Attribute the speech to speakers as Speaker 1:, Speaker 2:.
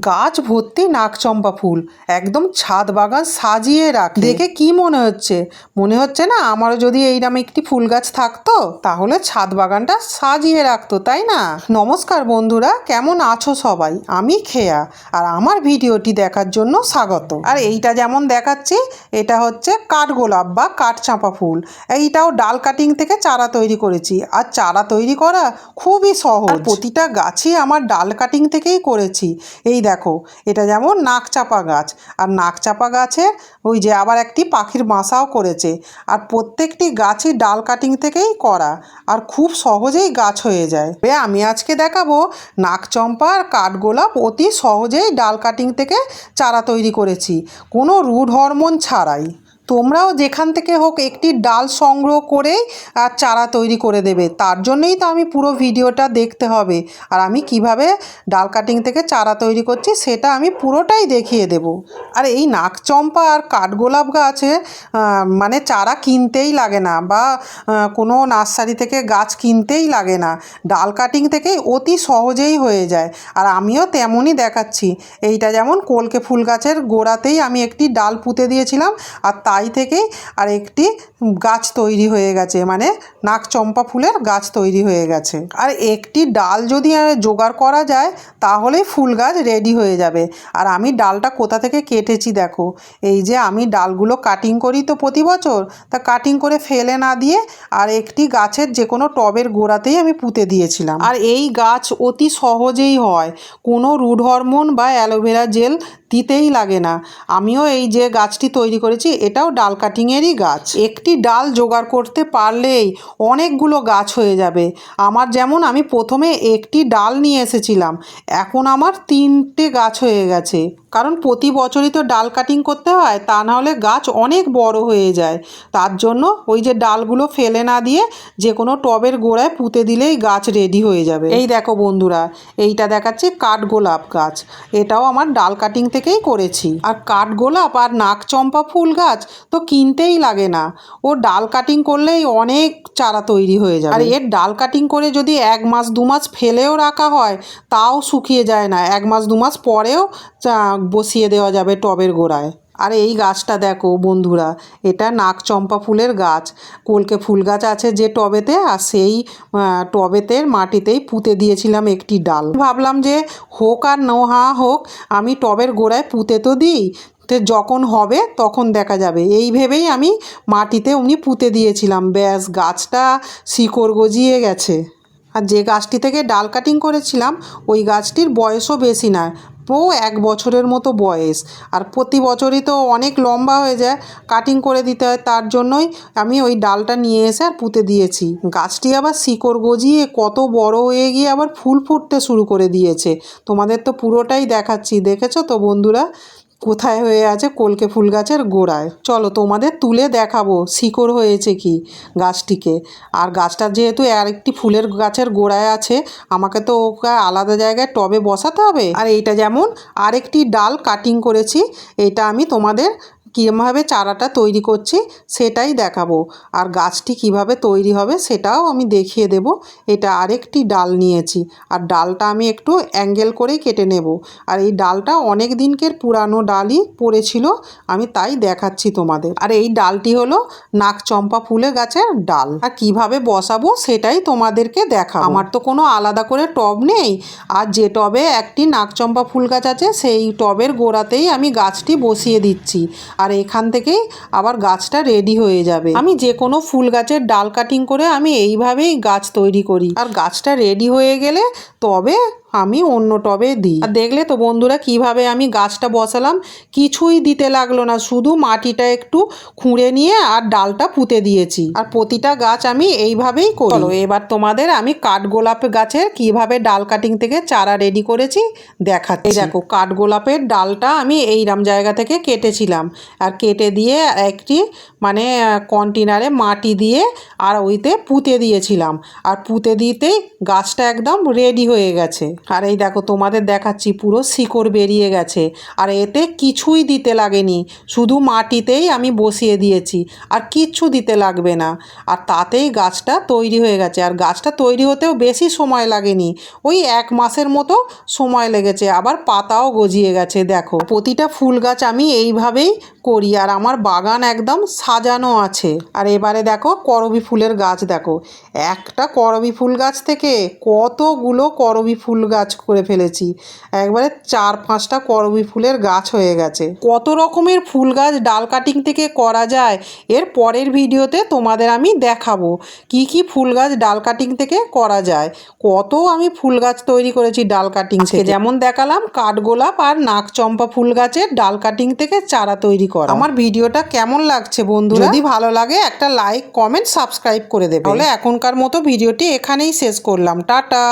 Speaker 1: গাছ ভর্তি নাকচম্পা ফুল, একদম ছাদ বাগান সাজিয়ে রাখে। দেখে কি মনে হচ্ছে? মনে হচ্ছে না আমারও যদি এইরকম একটি ফুল গাছ থাকতো তাহলে ছাদ বাগানটা সাজিয়ে রাখতো, তাই না? নমস্কার বন্ধুরা, কেমন আছো সবাই? আমি খেয়া, আর আমার ভিডিওটি দেখার জন্য স্বাগত। আর এইটা যেমন দেখাচ্ছি, এটা হচ্ছে কাঠগোলাপ বা কাঠচাঁপা ফুল। এইটাও ডাল কাটিং থেকে চারা তৈরি করেছি। আর চারা তৈরি করা খুবই সহজ, প্রতিটা গাছই আমার ডাল কাটিং থেকেই করেছি। এই দেখো, এটা যেমন নাকচাপা গাছ, আর নাকচাপা গাছের ওই যে আবার একটি পাখির বাসাও করেছে। আর প্রত্যেকটি গাছই ডাল কাটিং থেকেই করা, আর খুব সহজেই গাছ হয়ে যায়। আমি আজকে দেখাবো নাকচম্পা আর কাঠগোলাপ অতি সহজেই ডাল কাটিং থেকে চারা তৈরি করেছি, কোনো রুট হরমোন ছাড়াই। তোমরাও যেখান থেকে হোক একটি ডাল সংগ্রহ করেই আর চারা তৈরি করে দেবে। তার জন্যই তো আমি পুরো ভিডিওটা দেখতে হবে, আর আমি কিভাবে ডাল কাটিং থেকে চারা তৈরি করছি সেটা আমি পুরোটাই দেখিয়ে দেব। আর এই নাকচম্পা আর কাঠগোলাপ গাছে মানে চারা কিনতেই লাগে না, বা কোনো নার্সারি থেকে গাছ কিনতেই লাগে না, ডাল কাটিং থেকেই অতি সহজেই হয়ে যায়। আর আমিও তেমনই দেখাচ্ছি। এইটা যেমন কলকে ফুল গাছের গোড়াতেই আমি একটি ডাল পুঁতে দিয়েছিলাম, আর তাই থেকেই আর একটি গাছ তৈরি হয়ে গেছে, মানে নাকচম্পা ফুলের গাছ তৈরি হয়ে গেছে। আর একটি ডাল যদি জোগাড় করা যায় তাহলেই ফুল গাছ রেডি হয়ে যাবে। আর আমি ডালটা কোথা থেকে কেটেছি দেখো, এই যে আমি ডালগুলো কাটিং করি তো প্রতি বছর, তা কাটিং করে ফেলে না দিয়ে আর একটি গাছের যে কোনো টবের গোড়াতেই আমি পুঁতে দিয়েছিলাম। আর এই গাছ অতি সহজেই হয়, কোনো রুট হরমোন বা অ্যালোভেরা জেল দিতেই লাগে না। আমিও এই যে গাছটি তৈরি করেছি এটাও ডাল কাটিংয়েরই গাছ। একটি ডাল জোগাড় করতে পারলেই অনেকগুলো গাছ হয়ে যাবে। আমার যেমন আমি প্রথমে একটি ডাল নিয়ে এসেছিলাম, এখন আমার 3টে গাছ হয়ে গেছে। কারণ প্রতি বছরই তো ডাল কাটিং করতে হয়, তা নাহলে গাছ অনেক বড় হয়ে যায়। তার জন্য ওই যে ডালগুলো ফেলে না দিয়ে যে কোনো টবের গোড়ায় পুঁতে দিলেই গাছ রেডি হয়ে যাবে। এই দেখো বন্ধুরা, এইটা দেখাচ্ছি কাঠগোলাপ গাছ, এটাও আমার ডাল কাটিং থেকেই করেছি। আর কাঠগোলাপ আর নাকচম্পা ফুল গাছ তো কিনতেই লাগে না, ও ডাল কাটিং করলেই অনেক চারা তৈরি হয়ে যাবে। আর এর ডাল কাটিং করে যদি 1 মাস 2 মাস ফেলেও রাখা হয় তাও শুকিয়ে যায় না, 1 মাস 2 মাস পরেও বসিয়ে দেওয়া যাবে টবের গোড়ায়। আর এই গাছটা দেখো বন্ধুরা, এটা নাকচম্পা ফুলের গাছ। কলকে ফুল গাছ আছে যে টবেতে, আর সেই টবেতে মাটিতেই পুঁতে দিয়েছিলাম একটি ডাল। ভাবলাম যে হোক আর নোহা হোক, আমি টবের গোড়ায় পুঁতে তো দিই, তো যখন হবে তখন দেখা যাবে, এই ভেবেই আমি মাটিতে অমনি পুঁতে দিয়েছিলাম। ব্যাস, গাছটা শিকড় গজিয়ে গেছে। আর যে গাছটি থেকে ডাল কাটিং করেছিলাম ওই গাছটির বয়সও বেশি না, 1 বছরের মতো বয়স। আর প্রতি বছরই তো অনেক লম্বা হয়ে যায়, কাটিং করে দিতে হয়, তার জন্যই আমি ওই ডালটা নিয়ে এসে আর পুঁতে দিয়েছি। গাছটি আবার শিকড় গজিয়ে কত বড় হয়ে গিয়ে আবার ফুল ফুটতে শুরু করে দিয়েছে। তোমাদের তো পুরোটাই দেখাচ্ছি, দেখেছো তো বন্ধুরা কোথায় হয়ে আছে? কলকে ফুল গাছের গোড়ায়। চলো তোমাদের তুলে দেখাবো শিকড় হয়েছে কি গাছটিকে। আর গাছটা যেহেতু আরেকটি ফুলের গাছের গোড়ায় আছে, আমাকে তো ওকে আলাদা জায়গায় টবে বসাতে হবে। আর এইটা যেমন আরেকটি ডাল কাটিং করেছি, এটা আমি তোমাদের কীভাবে চারাটা তৈরি করছি সেটাই দেখাবো। আর গাছটি কিভাবে তৈরি হবে সেটাও আমি দেখিয়ে দেব। এটা আরেকটি ডাল নিয়েছি, আর ডালটা আমি একটু অ্যাঙ্গেল করেই কেটে নেব। আর এই ডালটা অনেক দিনকের পুরানো ডালই পড়েছিল, আমি তাই দেখাচ্ছি তোমাদের। আর এই ডালটি হলো নাকচম্পা ফুলের গাছের ডাল। আর কিভাবে বসাবো সেটাই তোমাদেরকে দেখাবো। আমার তো কোনো আলাদা করে টব নেই, আর যে টবে একটি নাকচম্পা ফুল গাছ আছে সেই টবের গোড়াতেই আমি গাছটি বসিয়ে দিচ্ছি। আর এখান থেকেই আবার গাছটা রেডি হয়ে যাবে। আমি যে কোনো ফুল গাছের ডাল কাটিং করে আমি এইভাবেই গাছ তৈরি করি। আর গাছটা রেডি হয়ে গেলে তবে আমি অন্য টবে দিই। আর দেখলে তো বন্ধুরা কিভাবে আমি গাছটা বসালাম, কিছুই দিতে লাগলো না, শুধু মাটিটা একটু খুঁড়ে নিয়ে আর ডালটা পুঁতে দিয়েছি। আর প্রতিটা গাছ আমি এইভাবেই করি। চলো এবার তোমাদের আমি কাঠগোলাপ গাছের কিভাবে ডাল কাটিং থেকে চারা রেডি করেছি দেখাচ্ছি। দেখো, কাঠগোলাপের ডালটা আমি এইরকম জায়গা থেকে কেটেছিলাম, আর কেটে দিয়ে একটি মানে কন্টেনারে মাটি দিয়ে আর ওইতে পুঁতে দিয়েছিলাম। আর পুঁতে দিতেই গাছটা একদম রেডি হয়ে গেছে। আর এই দেখো তোমাদের দেখাচ্ছি পুরো শিকড় বেরিয়ে গেছে, আর এতে কিছুই দিতে লাগেনি, শুধু মাটিতেই আমি বসিয়ে দিয়েছি, আর কিচ্ছু দিতে লাগবে না, আর তাতেই গাছটা তৈরি হয়ে গেছে। আর গাছটা তৈরি হতেও বেশি সময় লাগেনি, ওই 1 মাসের মতো সময় লেগেছে। আবার পাতাও গজিয়ে গেছে দেখো। প্রতিটা ফুল গাছ আমি এইভাবেই করি, আর আমার বাগান একদম সাজানো আছে। আর এবারে দেখো করবী ফুলের গাছ দেখো, একটা করবী ফুল গাছ থেকে কতগুলো করবী ফুল গাছ করে ফেলেছি, একবারে 4-5টা করবী ফুলের গাছ হয়ে গেছে। কত রকমের ফুল গাছ ডাল কাটিং থেকে করা যায় এর পরের ভিডিওতে তোমাদের আমি দেখাবো কি কি ফুল গাছ ডাল কাটিং থেকে করা যায়। কত আমি ফুল গাছ তৈরি করেছি ডাল কাটিং থেকে, যেমন দেখালাম কাঠগোলাপ আর নাকচম্পা ফুল গাছের ডাল কাটিং থেকে চারা তৈরি করা। আমার ভিডিওটা কেমন লাগছে বন্ধুরা? যদি ভালো লাগে একটা লাইক, কমেন্ট, সাবস্ক্রাইব করে দেবে। তাহলে এখনকার মতো ভিডিওটি এখানেই শেষ করলাম, টাটা।